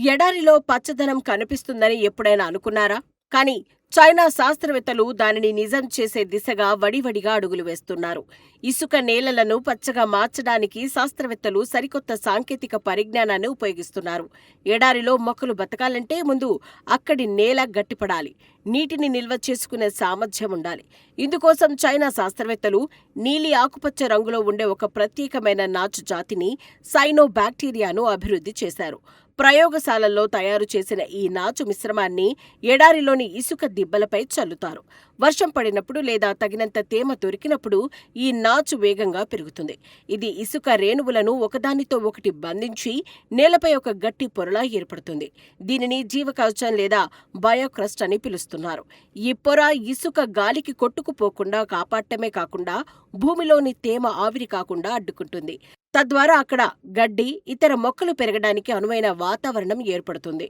ఎడారిలో పచ్చదనం కనిపిస్తుందని ఎప్పుడైనా అనుకున్నారా? కానీ చైనా శాస్త్రవేత్తలు దానిని నిజం చేసే దిశగా వడివడిగా అడుగులు వేస్తున్నారు. ఇసుక నేలలను పచ్చగా మార్చడానికి శాస్త్రవేత్తలు సరికొత్త సాంకేతిక పరిజ్ఞానాన్ని ఉపయోగిస్తున్నారు. ఎడారిలో మొక్కలు బతకాలంటే ముందు అక్కడి నేల గట్టిపడాలి, నీటిని నిల్వ చేసుకునే సామర్థ్యం ఉండాలి. ఇందుకోసం చైనా శాస్త్రవేత్తలు నీలి ఆకుపచ్చ రంగులో ఉండే ఒక ప్రత్యేకమైన నాచు జాతిని సైనోబాక్టీరియాను అభివృద్ధి చేశారు. ప్రయోగశాలల్లో తయారు చేసిన ఈ నాచు మిశ్రమాన్ని ఎడారిలోని ఇసుక దిబ్బలపై చల్లుతారు. వర్షం పడినప్పుడు లేదా తగినంత తేమ దొరికినప్పుడు ఈ నాచు వేగంగా పెరుగుతుంది. ఇది ఇసుక రేణువులను ఒకదానితో ఒకటి బంధించి నేలపై ఒక గట్టి పొరలా ఏర్పడుతుంది. దీనిని జీవకవచం లేదా బయోక్రస్ట్ అని పిలుస్తున్నారు. ఈ పొర ఇసుక గాలికి కొట్టుకుపోకుండా కాపాడటమే కాకుండా భూమిలోని తేమ ఆవిరి కాకుండా అడ్డుకుంటుంది. తద్వారా అక్కడ గడ్డి, ఇతర మొక్కలు పెరగడానికి అనువైన వాతావరణం ఏర్పడుతుంది.